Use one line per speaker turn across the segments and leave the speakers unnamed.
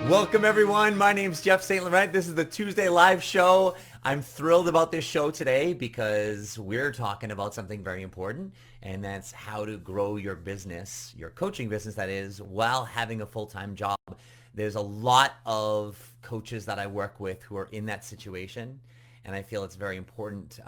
Welcome everyone. My name's Jeff St Laurent. This is the Tuesday live show. I'm thrilled about this show today because we're talking about something very important, and that's how to grow your business, your coaching business that is, while having a full-time job. There's a lot of coaches that I work with who are in that situation, and I feel it's very important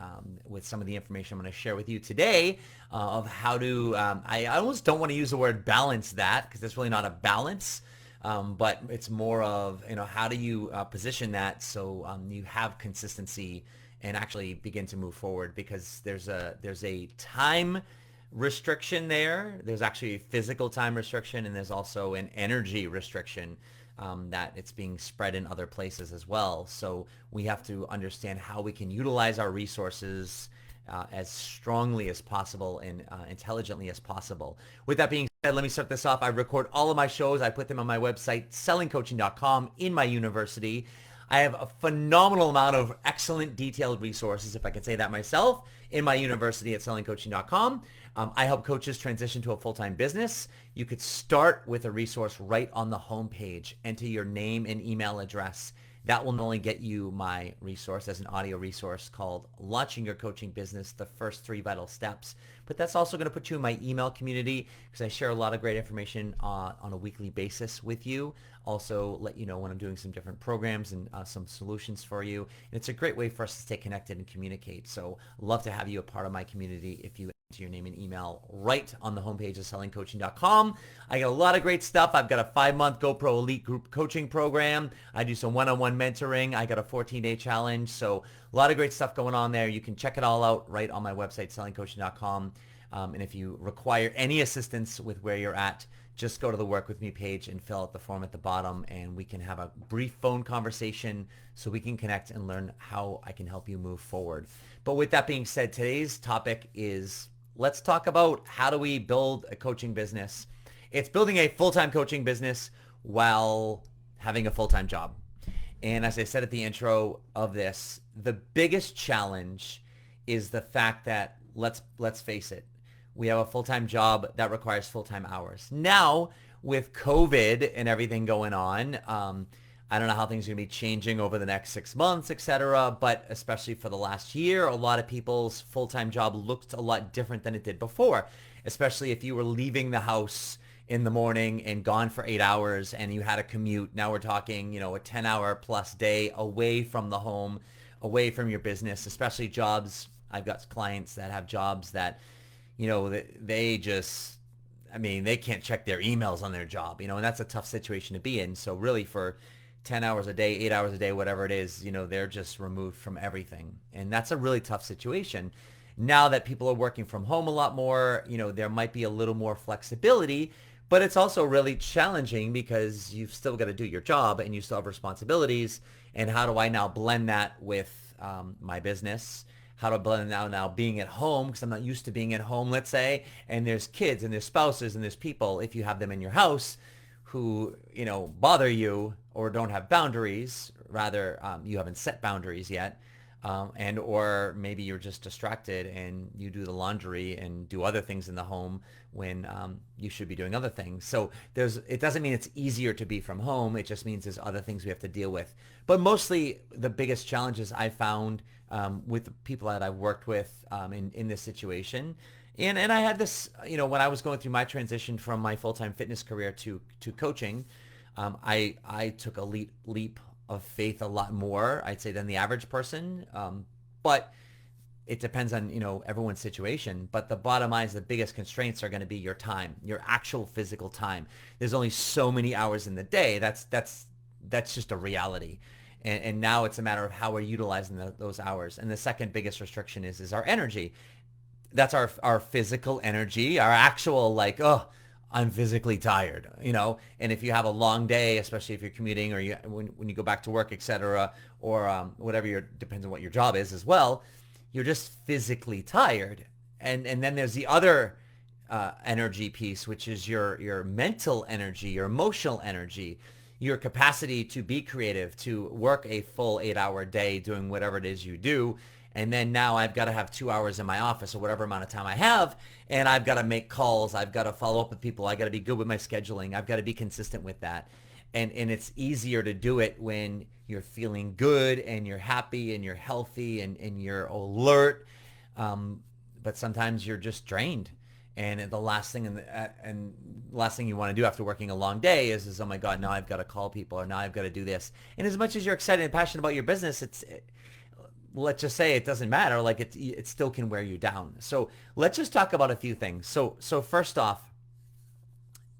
with some of the information I'm going to share with you today of how to, I almost don't want to use the word balance that, because there's really not a balance. But it's more of, how do you position that so you have consistency and actually begin to move forward, because there's a time restriction there. There's actually a physical time restriction, and there's also an energy restriction that it's being spread in other places as well. So we have to understand how we can utilize our resources as strongly as possible and intelligently as possible. With that being said, let me start this off. I record all of my shows. I put them on my website, sellingcoaching.com, in my university. I have a phenomenal amount of excellent detailed resources, if I can say that myself, in my university at sellingcoaching.com. I help coaches transition to a full-time business. You could start with a resource right on the homepage. Enter your name and email address. That will not only get you my resource as an audio resource called Launching Your Coaching Business, the First 3 Vital Steps, but that's also going to put you in my email community, because I share a lot of great information on a weekly basis with you. Also let you know when I'm doing some different programs and some solutions for you. And it's a great way for us to stay connected and communicate. So love to have you a part of my community if you enter your name and email right on the homepage of sellingcoaching.com. I got a lot of great stuff. I've got a 5-month GoPro Elite group coaching program. I do some one-on-one mentoring. I got a 14-day challenge. So a lot of great stuff going on there. You can check it all out right on my website, sellingcoaching.com. And if you require any assistance with where you're at, just go to the Work With Me page and fill out the form at the bottom, and we can have a brief phone conversation so we can connect and learn how I can help you move forward. But with that being said, today's topic is, let's talk about how do we build a coaching business. It's building a full-time coaching business while having a full-time job. And as I said at the intro of this, the biggest challenge is the fact that, let's face it, we have a full-time job that requires full-time hours. Now, with COVID and everything going on, I don't know how things are going to be changing over the next 6 months, etc. But especially for the last year, a lot of people's full-time job looked a lot different than it did before, especially if you were leaving the house in the morning and gone for 8 hours and you had a commute. Now we're talking, a 10-hour plus day away from the home, away from your business, especially jobs. I've got clients that have jobs that, they just, they can't check their emails on their job, and that's a tough situation to be in. So really for 10 hours a day, 8 hours a day, whatever it is, they're just removed from everything. And that's a really tough situation. Now that people are working from home a lot more, there might be a little more flexibility, but it's also really challenging because you've still got to do your job and you still have responsibilities. And how do I now blend that with my business? How to blend now being at home, because I'm not used to being at home, let's say, and there's kids and there's spouses and there's people, if you have them in your house, who, bother you or don't have boundaries, rather you haven't set boundaries yet, and or maybe you're just distracted and you do the laundry and do other things in the home when you should be doing other things. So it doesn't mean it's easier to be from home. It just means there's other things we have to deal with. But mostly the biggest challenges I found with the people that I've worked with in this situation. And I had this, when I was going through my transition from my full-time fitness career to coaching, I took a leap of faith a lot more, I'd say, than the average person. But it depends on, everyone's situation. But the bottom line is the biggest constraints are going to be your time, your actual physical time. There's only so many hours in the day. That's just a reality. And now it's a matter of how we're utilizing those hours. And the second biggest restriction is our energy. That's our physical energy, our actual, I'm physically tired, and if you have a long day, especially if you're commuting or when you go back to work, etc., or whatever depends on what your job is as well, you're just physically tired. And then there's the other energy piece, which is your mental energy, your emotional energy, your capacity to be creative, to work a full 8-hour day doing whatever it is you do, And then now I've got to have 2 hours in my office or whatever amount of time I have. And I've got to make calls. I've got to follow up with people. I got to be good with my scheduling. I've got to be consistent with that. And it's easier to do it when you're feeling good and you're happy and you're healthy and you're alert. But sometimes you're just drained. And the last thing you want to do after working a long day is oh my God, now I've got to call people, or now I've got to do this. And as much as you're excited and passionate about your business, let's just say it doesn't matter. Like it still can wear you down. So let's just talk about a few things. So first off,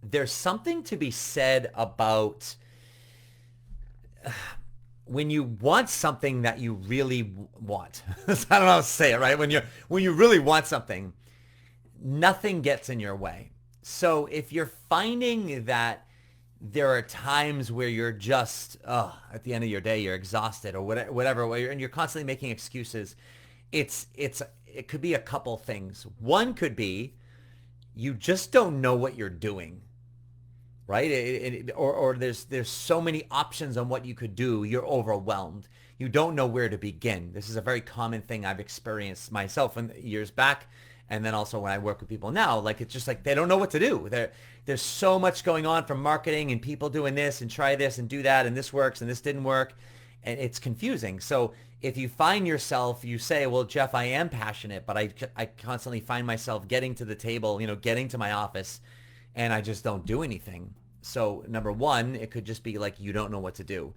there's something to be said about when you want something that you really want. I don't know how to say it, right? When you really want something, nothing gets in your way. So if you're finding that there are times where you're just, at the end of your day, you're exhausted or whatever, and you're constantly making excuses, it could be a couple things. One could be you just don't know what you're doing, right? Or there's so many options on what you could do, you're overwhelmed. You don't know where to begin. This is a very common thing I've experienced myself years back. And then also when I work with people now, like it's just like they don't know what to do. There's so much going on from marketing and people doing this and try this and do that and this works and this didn't work. And it's confusing. So if you find yourself, you say, well, Jeff, I am passionate, but I constantly find myself getting to the table, getting to my office, and I just don't do anything. So number one, it could just be like you don't know what to do.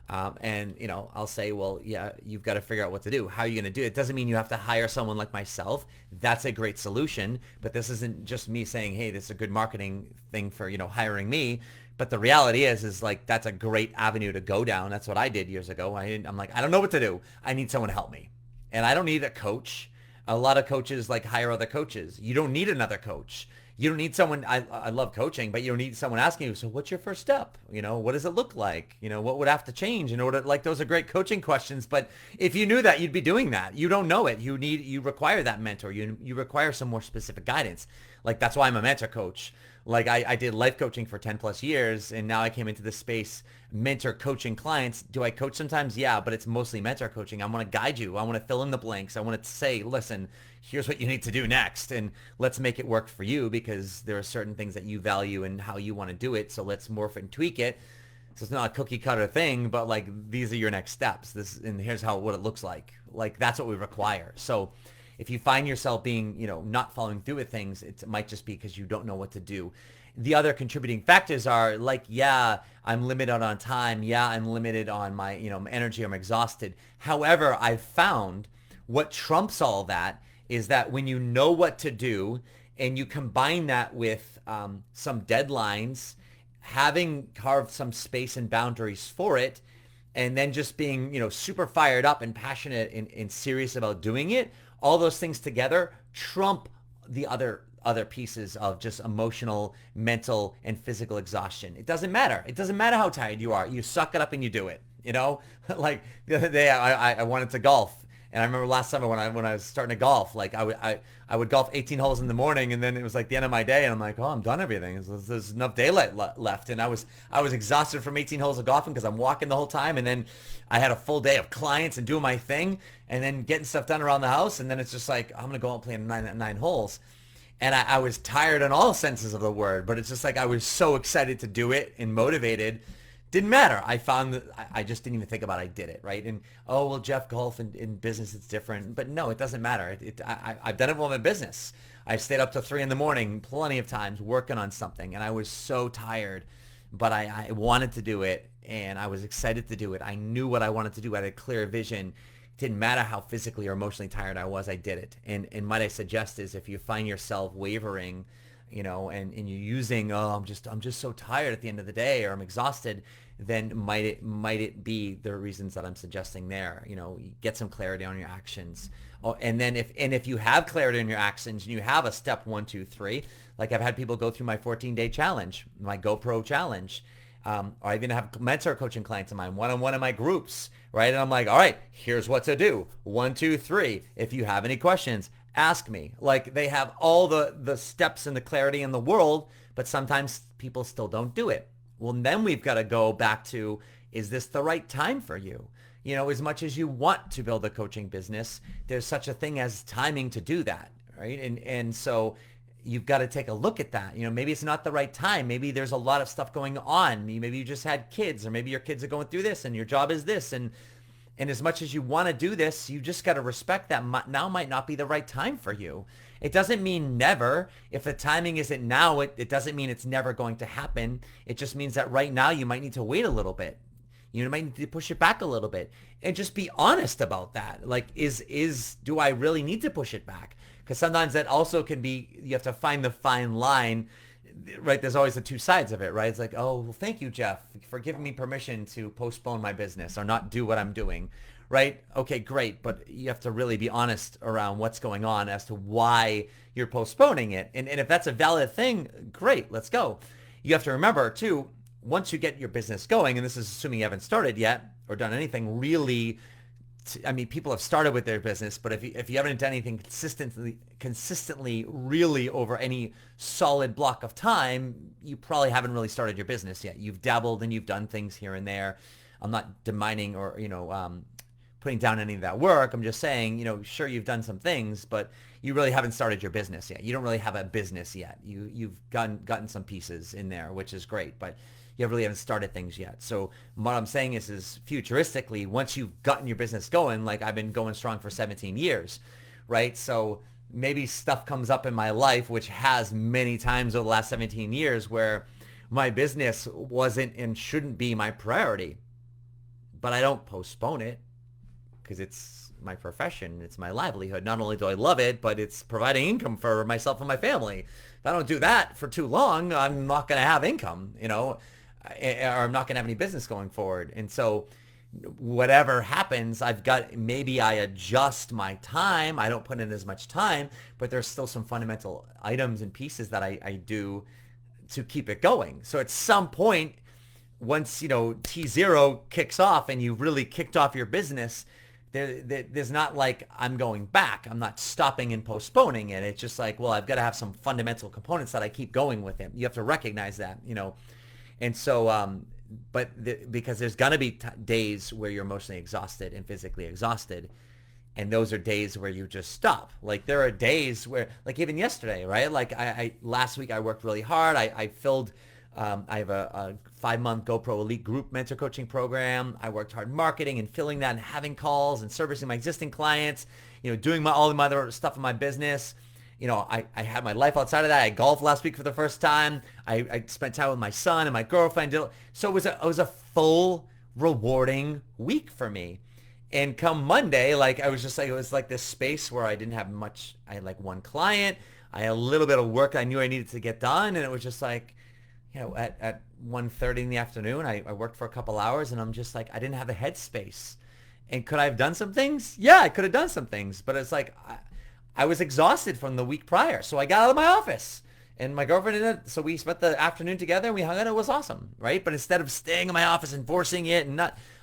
And I'll say, well, yeah, you've got to figure out what to do. How are you going to do it? It doesn't mean you have to hire someone like myself. That's a great solution. But this isn't just me saying, hey, this is a good marketing thing for, hiring me. But the reality is like, that's a great avenue to go down. That's what I did years ago. I'm like, I don't know what to do. I need someone to help me. And I don't need a coach. A lot of coaches like hire other coaches. You don't need another coach. You don't need someone, I love coaching, but you don't need someone asking you, so what's your first step? What does it look like? What would have to change in order, like those are great coaching questions, but if you knew that, you'd be doing that. You don't know it. You require that mentor. You require some more specific guidance. Like that's why I'm a mentor coach. Like I did life coaching for 10 plus years, and now I came into this space, mentor coaching clients. Do I coach sometimes? Yeah, but it's mostly mentor coaching. I want to guide you. I want to fill in the blanks. I want to say, listen, here's what you need to do next, and let's make it work for you because there are certain things that you value and how you want to do it. So let's morph and tweak it. So it's not a cookie cutter thing, but like these are your next steps. And here's what it looks like. Like that's what we require. So if you find yourself being, not following through with things, it might just be because you don't know what to do. The other contributing factors are like, yeah, I'm limited on time. Yeah, I'm limited on my, my energy. I'm exhausted. However, I've found what trumps all that is that when you know what to do and you combine that with some deadlines, having carved some space and boundaries for it, and then just being, super fired up and passionate and serious about doing it, all those things together trump the other pieces of just emotional, mental, and physical exhaustion. It doesn't matter. It doesn't matter how tired you are. You suck it up and you do it. Like the other day I wanted to golf. And I remember last summer when I was starting to golf, like I would golf 18 holes in the morning, and then it was like the end of my day, and I'm like, oh, I'm done everything. There's enough daylight left, and I was exhausted from 18 holes of golfing because I'm walking the whole time, and then I had a full day of clients and doing my thing, and then getting stuff done around the house, and then it's just like I'm gonna go out and play nine holes, and I was tired in all senses of the word, but it's just like I was so excited to do it and motivated. Didn't matter. I found that I just didn't even think about it. I did it, right? And, oh, well, Jeff, golf and in business, it's different. But no, it doesn't matter. I've done it with my business. I've stayed up till 3 a.m. plenty of times working on something. And I was so tired, but I wanted to do it, and I was excited to do it. I knew what I wanted to do. I had a clear vision. It didn't matter how physically or emotionally tired I was. I did it. And might I suggest is if you find yourself wavering, and you're using, oh, I'm just so tired at the end of the day, or I'm exhausted, then might it be the reasons that I'm suggesting there? Get some clarity on your actions. Oh, and then if you have clarity on your actions and you have a step 1, 2, 3, like I've had people go through my 14-day challenge, my GoPro challenge, or I even have mentor coaching clients of mine, one-on-one in my groups, right? And I'm like, all right, here's what to do. 1, 2, 3. If you have any questions, ask me. Like they have all the steps and the clarity in the world, but sometimes people still don't do it. Well, then we've got to go back to, is this the right time for you? as much as you want to build a coaching business, there's such a thing as timing to do that, right? And so you've got to take a look at that. Maybe it's not the right time. Maybe there's a lot of stuff going on. Maybe you just had kids, or maybe your kids are going through this and your job is this. And as much as you want to do this, you just got to respect that now might not be the right time for you. It doesn't mean never. If the timing isn't now, it doesn't mean it's never going to happen. It just means that right now you might need to wait a little bit. You might need to push it back a little bit and just be honest about that. Like, do I really need to push it back? Because sometimes that also can be, you have to find the fine line, right? There's always the two sides of it, right? It's like, oh, well, thank you, Jeff, for giving me permission to postpone my business or not do what I'm doing, right? Okay, great. But you have to really be honest around what's going on as to why you're postponing it. And if that's a valid thing, great, let's go. You have to remember too, once you get your business going, and this is assuming you haven't started yet or done anything really, people have started with their business, but if you haven't done anything consistently really over any solid block of time, you probably haven't really started your business yet. You've dabbled and you've done things here and there. I'm not demeaning or, putting down any of that work. I'm just saying, sure, you've done some things, but you really haven't started your business yet. You don't really have a business yet. You've gotten some pieces in there, which is great, but you really haven't started things yet. So what I'm saying is futuristically, once you've gotten your business going, like I've been going strong for 17 years, right? So maybe stuff comes up in my life, which has many times over the last 17 years where my business wasn't and shouldn't be my priority, but I don't postpone it because it's my profession. It's my livelihood. Not only do I love it, but it's providing income for myself and my family. If I don't do that for too long, I'm not going to have income, or I'm not going to have any business going forward. And so whatever happens, maybe I adjust my time. I don't put in as much time, but there's still some fundamental items and pieces that I do to keep it going. So at some point, once, T0 kicks off and you've really kicked off your business, there's not like I'm going back. I'm not stopping and postponing it. It's just like, well, I've got to have some fundamental components that I keep going with it. You have to recognize that, And so, because there's going to be days where you're emotionally exhausted and physically exhausted. And those are days where you just stop. Like there are days where, like even yesterday, right? Like last week I worked really hard. I filled, I have a 5-month GoPro Elite Group Mentor Coaching Program. I worked hard marketing and filling that and having calls and servicing my existing clients, doing all the other stuff in my business. I had my life outside of that. I golfed last week for the first time. I spent time with my son and my girlfriend. So it was a full, rewarding week for me. And come Monday, like I was just like, it was like this space where I didn't have much. I had like one client. I had a little bit of work I knew I needed to get done. And it was just like, at 1:30 in the afternoon, I worked for a couple hours and I'm just like, I didn't have the headspace. And could I have done some things? Yeah, I could have done some things. But it's like, I was exhausted from the week prior. So I got out of my office and my girlfriend did it. So we spent the afternoon together and we hung out. It was awesome, right? But instead of staying in my office and forcing it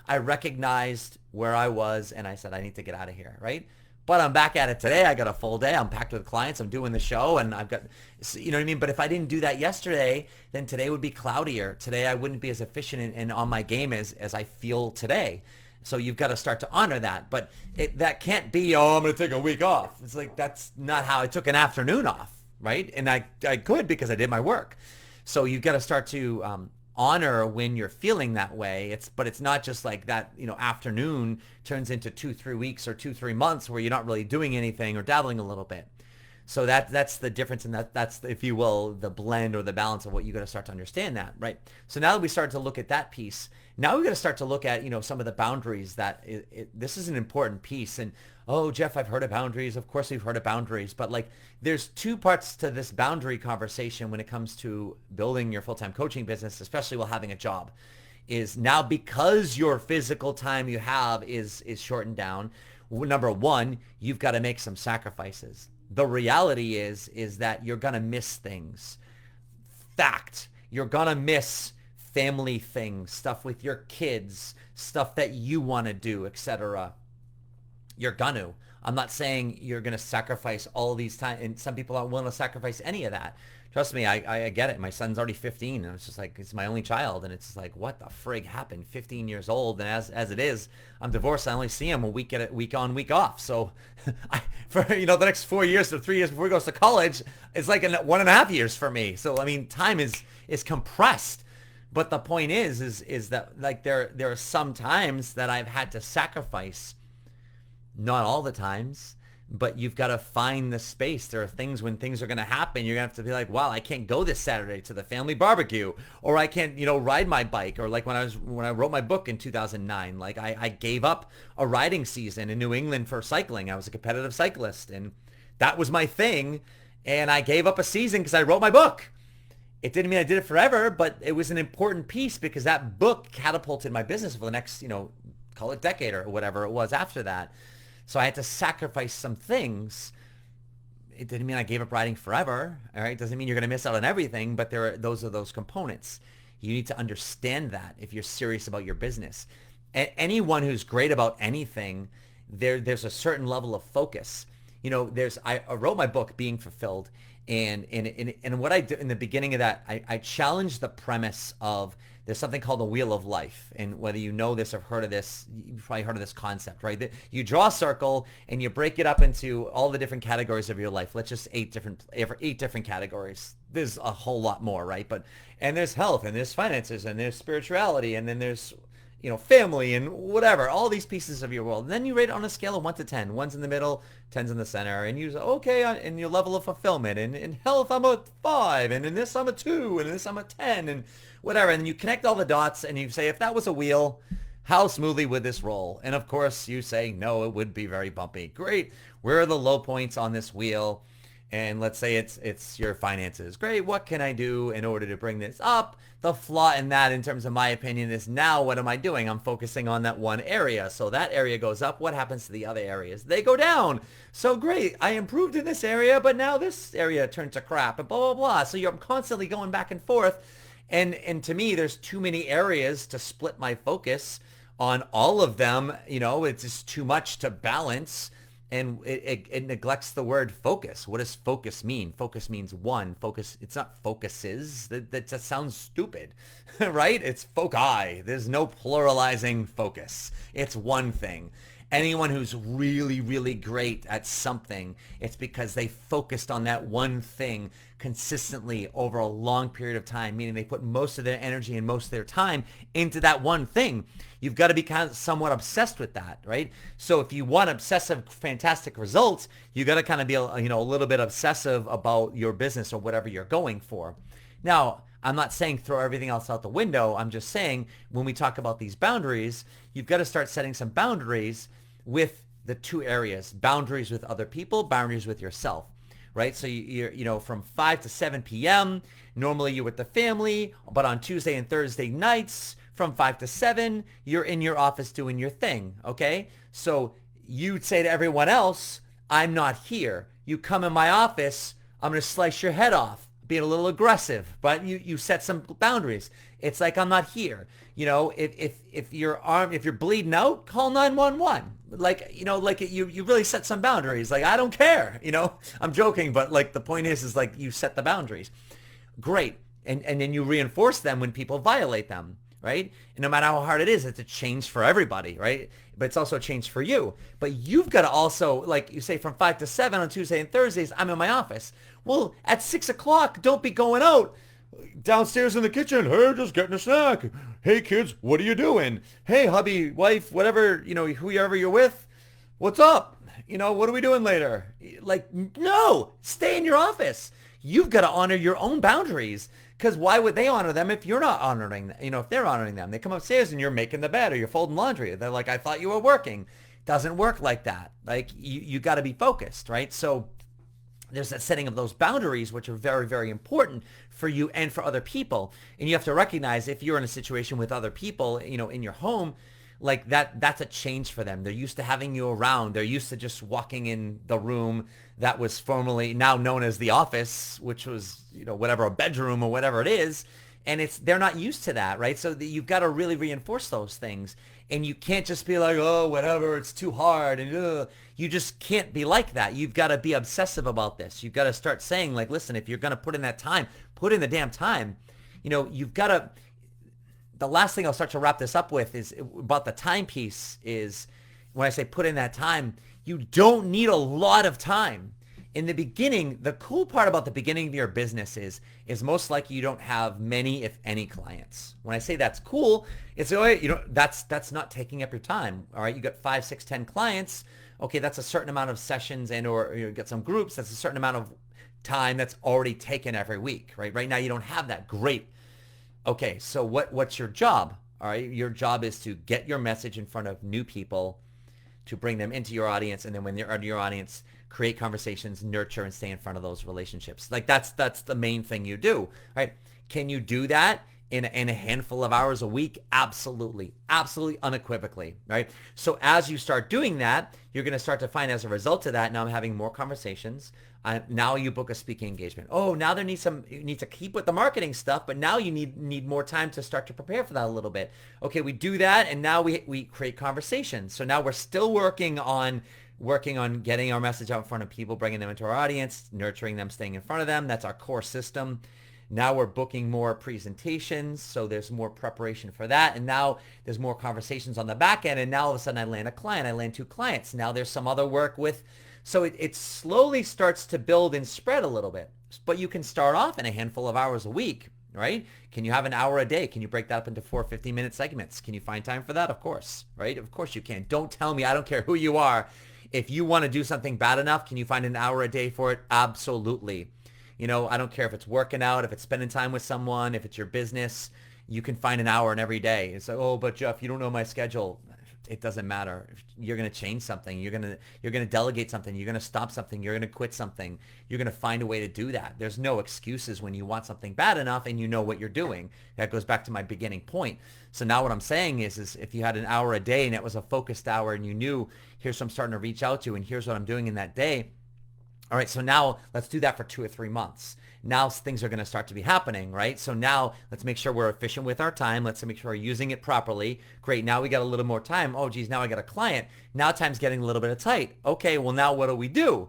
I recognized where I was and I said, I need to get out of here, right? But I'm back at it today. I got a full day. I'm packed with clients. I'm doing the show and I've got, you know what I mean? But if I didn't do that yesterday, then today would be cloudier. Today I wouldn't be as efficient and on my game as I feel today. So you've got to start to honor that. But that can't be, I'm going to take a week off. It's like, that's not how I took an afternoon off, right? And I could because I did my work. So you've got to start to honor when you're feeling that way. But it's not just like that, afternoon turns into 2-3 weeks or 2-3 months where you're not really doing anything or dabbling a little bit. So that's the difference, and that's, if you will, the blend or the balance of what you got to start to understand that, right? So now that we start to look at that piece, now we got to start to look at, some of the boundaries that this is an important piece. And, oh, Jeff, I've heard of boundaries. Of course we've heard of boundaries, but like there's two parts to this boundary conversation when it comes to building your full-time coaching business, especially while having a job. Is now because your physical time you have is shortened down. Number one, you've got to make some sacrifices. The reality is that you're going to miss things. Fact. You're going to miss family things, stuff with your kids, stuff that you want to do, etc. You're going to. I'm not saying you're going to sacrifice all these time, and some people aren't willing to sacrifice any of that. Trust me, I get it. My son's already 15, and it's just like, it's my only child, and it's just like, what the frig happened? 15 years old, and as it is, I'm divorced. I only see him a week on, week off. So, for the next 4 years or 3 years before he goes to college, it's like 1.5 years for me. So I mean, time is compressed. But the point is that like there are some times that I've had to sacrifice. Not all the times, but you've got to find the space. There are things when things are going to happen, you're going to have to be like, wow, I can't go this Saturday to the family barbecue, or I can't, ride my bike, or like when I wrote my book in 2009, like I gave up a riding season in New England for cycling. I was a competitive cyclist, and that was my thing, and I gave up a season because I wrote my book. It didn't mean I did it forever, but it was an important piece because that book catapulted my business for the next, call it decade or whatever it was after that. So I had to sacrifice some things. It didn't mean I gave up riding forever. All right. It doesn't mean you're going to miss out on everything, but those are those components. You need to understand that if you're serious about your business. Anyone who's great about anything, there's a certain level of focus. I wrote my book, Being Fulfilled. And what I did in the beginning of that, I challenged the premise of there's something called the Wheel of Life. And whether you know this or heard of this, you've probably heard of this concept, right? You draw a circle and you break it up into all the different categories of your life. Let's just eight different categories. There's a whole lot more, right? And there's health, and there's finances, and there's spirituality, and then there's family and whatever, all these pieces of your world. And then you rate it on a scale of 1 to 10. 1's in the middle, 10's in the center. And you say, okay, in your level of fulfillment. And in health, I'm a 5. And in this, I'm a 2. And in this, I'm a 10. And whatever. And you connect all the dots and you say, if that was a wheel, how smoothly would this roll? And of course, you say, no, it would be very bumpy. Great. Where are the low points on this wheel? And let's say it's your finances. Great. What can I do in order to bring this up? The flaw in that, in terms of my opinion, is now what am I doing? I'm focusing on that one area. So that area goes up. What happens to the other areas? They go down. So great. I improved in this area, but now this area turned to crap and blah, blah, blah. So you're constantly going back and forth. And to me, there's too many areas to split my focus on all of them. It's just too much to balance. And it neglects the word focus. What does focus mean? Focus means one. Focus, it's not focuses. That just sounds stupid, right? It's foci. There's no pluralizing focus. It's one thing. Anyone who's really, really great at something, it's because they focused on that one thing consistently over a long period of time, meaning they put most of their energy and most of their time into that one thing. You've got to be kind of somewhat obsessed with that, right? So if you want obsessive, fantastic results, you got to kind of be, a little bit obsessive about your business or whatever you're going for. Now, I'm not saying throw everything else out the window. I'm just saying when we talk about these boundaries, you've got to start setting some boundaries with the two areas: boundaries with other people, boundaries with yourself, right? So you're from 5 to 7 p.m. Normally you're with the family, but on Tuesday and Thursday nights from 5 to 7, you're in your office doing your thing, okay? So you'd say to everyone else, I'm not here. You come in my office, I'm going to slice your head off, being a little aggressive, but you set some boundaries. It's like, I'm not here. If you're bleeding out, call 911. You really set some boundaries. Like, I don't care. I'm joking, but like the point is like you set the boundaries. Great. And then you reinforce them when people violate them, right? And no matter how hard it is, it's a change for everybody, right? But it's also a change for you. But you've got to also, like you say, from 5 to 7 on Tuesday and Thursdays, I'm in my office. Well, at 6 o'clock, don't be going out downstairs in the kitchen. Hey, just getting a snack. Hey, kids, what are you doing? Hey, hubby, wife, whatever, whoever you're with, what's up? What are we doing later? Like, no, stay in your office. You've got to honor your own boundaries, because why would they honor them if you're not honoring them? If they're honoring them, they come upstairs and you're making the bed or you're folding laundry. They're like, I thought you were working. Doesn't work like that. Like, you got to be focused, right? So there's that setting of those boundaries, which are very, very important for you and for other people. And you have to recognize if you're in a situation with other people, in your home, like that's a change for them. They're used to having you around. They're used to just walking in the room that was formerly now known as the office, which was, whatever, a bedroom or whatever it is. and they're not used to that, right? So you've got to really reinforce those things, and you can't just be like, oh, whatever, it's too hard, and you just can't be like that. You've got to be obsessive about this. You've got to start saying, like, listen, if you're going to put in that time, put in the damn time. You've got to. The last thing I'll start to wrap this up with is about the time piece. Is when I say put in that time, you don't need a lot of time. In the beginning, the cool part about the beginning of your business is most likely you don't have many, if any, clients. When I say that's cool, it's that's not taking up your time. All right, you got 5, 6, 10 clients. Okay, that's a certain amount of sessions or you get some groups. That's a certain amount of time that's already taken every week, right? Right now you don't have that. Great. Okay, so what's your job? All right, your job is to get your message in front of new people, to bring them into your audience, and then when they're in your audience, create conversations, nurture, and stay in front of those relationships. Like that's the main thing you do, right? Can you do that in a handful of hours a week? Absolutely, absolutely, unequivocally, right? So as you start doing that, you're going to start to find as a result of that, now I'm having more conversations. Now you book a speaking engagement. Oh, now you need to keep with the marketing stuff, but now you need more time to start to prepare for that a little bit. Okay, we do that, and now we create conversations. So now we're still working on getting our message out in front of people, bringing them into our audience, nurturing them, staying in front of them. That's our core system. Now we're booking more presentations, so there's more preparation for that. And now there's more conversations on the back end. And now all of a sudden I land a client, I land 2 clients. Now there's some other work with, so it slowly starts to build and spread a little bit. But you can start off in a handful of hours a week, right? Can you have an hour a day? Can you break that up into 4 15-minute segments? Can you find time for that? Of course, right? Of course you can. Don't tell me, I don't care who you are. If you want to do something bad enough, can you find an hour a day for it? Absolutely. I don't care if it's working out, if it's spending time with someone, if it's your business, you can find an hour in every day. It's like, oh, but Jeff, you don't know my schedule. It doesn't matter. You're going to change something. You're going to delegate something. You're going to stop something. You're going to quit something. You're going to find a way to do that. There's no excuses when you want something bad enough and you know what you're doing. That goes back to my beginning point. So now what I'm saying is if you had an hour a day and it was a focused hour and you knew, here's who I'm starting to reach out to and here's what I'm doing in that day. All right, so now let's do that for 2 or 3 months. Now things are going to start to be happening, right? So now let's make sure we're efficient with our time. Let's make sure we're using it properly. Great, now we got a little more time. Oh, geez, now I got a client. Now time's getting a little bit of tight. Okay, well, now what do?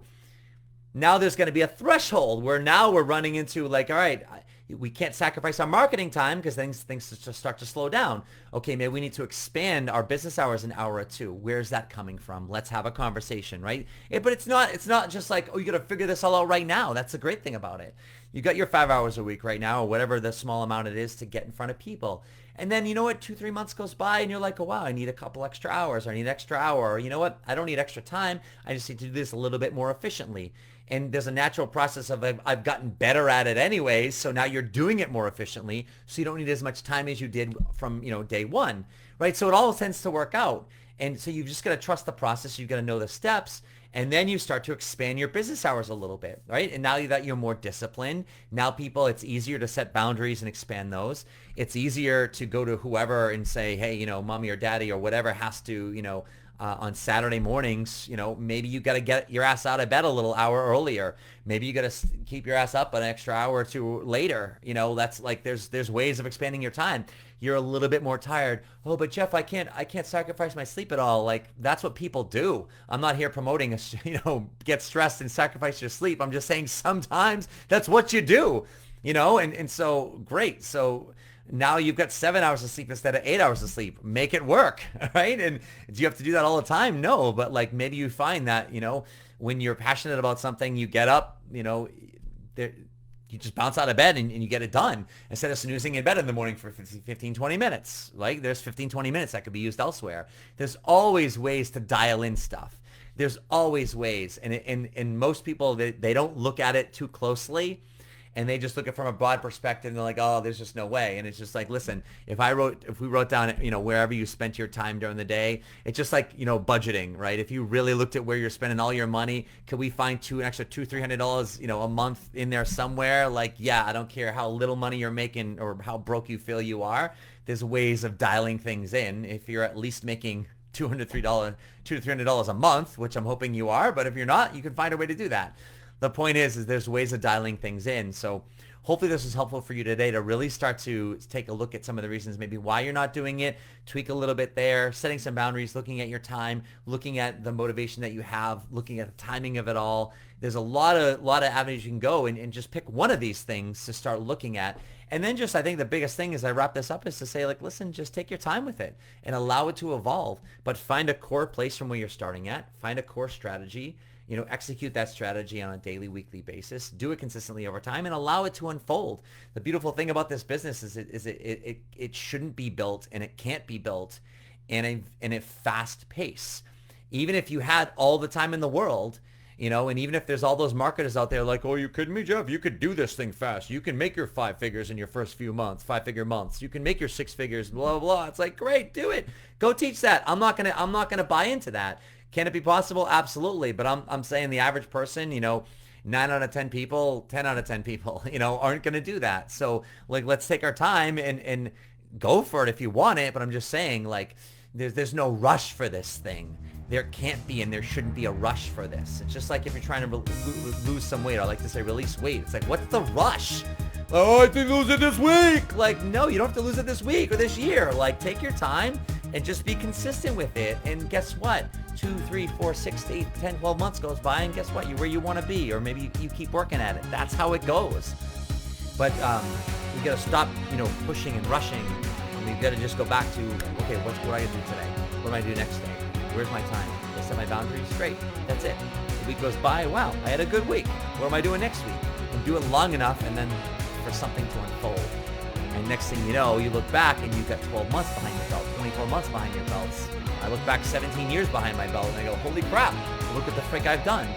Now there's going to be a threshold where now we're running into like, all right, we can't sacrifice our marketing time because things just start to slow down. Okay, maybe we need to expand our business hours an hour or 2. Where's that coming from? Let's have a conversation, right? But it's not just like, oh, you got to figure this all out right now. That's the great thing about it. You got your 5 hours a week right now or whatever the small amount it is to get in front of people. And then you know what, 2, 3 months goes by and you're like, oh, wow, I need a couple extra hours or I need an extra hour. Or you know what, I don't need extra time. I just need to do this a little bit more efficiently. And there's a natural process of I've gotten better at it anyways, so now you're doing it more efficiently, so you don't need as much time as you did from day one, right? So it all tends to work out. And so you've just got to trust the process. You've got to know the steps. And then you start to expand your business hours a little bit, right? And now that you're more disciplined, now it's easier to set boundaries and expand those. It's easier to go to whoever and say, hey, mommy or daddy or whatever has to, on Saturday mornings, maybe you got to get your ass out of bed a little hour earlier. Maybe you got to keep your ass up an extra hour or 2 later. That's like there's ways of expanding your time. You're a little bit more tired. Oh, but Jeff, I can't sacrifice my sleep at all. Like that's what people do. I'm not here promoting get stressed and sacrifice your sleep. I'm just saying sometimes that's what you do. And so great. So now you've got 7 hours of sleep instead of 8 hours of sleep. Make it work, right? And do you have to do that all the time? No, but like maybe you find that, when you're passionate about something, you get up, you just bounce out of bed and you get it done instead of snoozing in bed in the morning for 15, 20 minutes. Like there's 15, 20 minutes that could be used elsewhere. There's always ways to dial in stuff. There's always ways. And most people, they don't look at it too closely. And they just look at it from a broad perspective and they're like, oh, there's just no way. And it's just like, listen, if we wrote down, wherever you spent your time during the day, it's just like, budgeting, right? If you really looked at where you're spending all your money, could we find an extra $200-$300, a month in there somewhere? Like, yeah, I don't care how little money you're making or how broke you feel you are. There's ways of dialing things in. If you're at least making $200 to $300 a month, which I'm hoping you are, but if you're not, you can find a way to do that. The point is there's ways of dialing things in. So hopefully this was helpful for you today to really start to take a look at some of the reasons maybe why you're not doing it, tweak a little bit there, setting some boundaries, looking at your time, looking at the motivation that you have, looking at the timing of it all. There's a lot of avenues you can go and just pick one of these things to start looking at. And then just, I think the biggest thing as I wrap this up is to say, like, listen, just take your time with it and allow it to evolve, but find a core place from where you're starting at, find a core strategy, execute that strategy on a daily, weekly basis, do it consistently over time, and allow it to unfold. The beautiful thing about this business is it shouldn't be built, and it can't be built in a fast pace. Even if you had all the time in the world, and even if there's all those marketers out there like, oh, you kidding me, Jeff? You could do this thing fast. You can make your 5 figures in your first few months, 5-figure months. You can make your 6 figures, blah, blah, blah. It's like, great, do it. Go teach that. I'm not gonna buy into that. Can it be possible? Absolutely. But I'm saying the average person, 9 out of 10 people, 10 out of 10 people, aren't going to do that. So like, let's take our time and go for it if you want it. But I'm just saying, like, there's no rush for this thing. There can't be, and there shouldn't be a rush for this. It's just like if you're trying to lose some weight. I like to say release weight. It's like, what's the rush? Oh, I think lose it this week. Like, no, you don't have to lose it this week or this year. Like, take your time and just be consistent with it. And guess what? 2, 3, 4, 6, 8, 10, 12 months goes by, and guess what? You're where you want to be, or maybe you keep working at it. That's how it goes. But we got to stop, pushing and rushing. And we've got to just go back to, okay, what do I do today? What do I do next day? Where's my time? Did I set my boundaries? Great. That's it. The week goes by. Wow, I had a good week. What am I doing next week? And do it long enough, and then for something to unfold. And next thing you know, you look back and you've got 12 months behind your belt, 24 months behind your belts. I look back 17 years behind my belt and I go, holy crap, look at the frick I've done.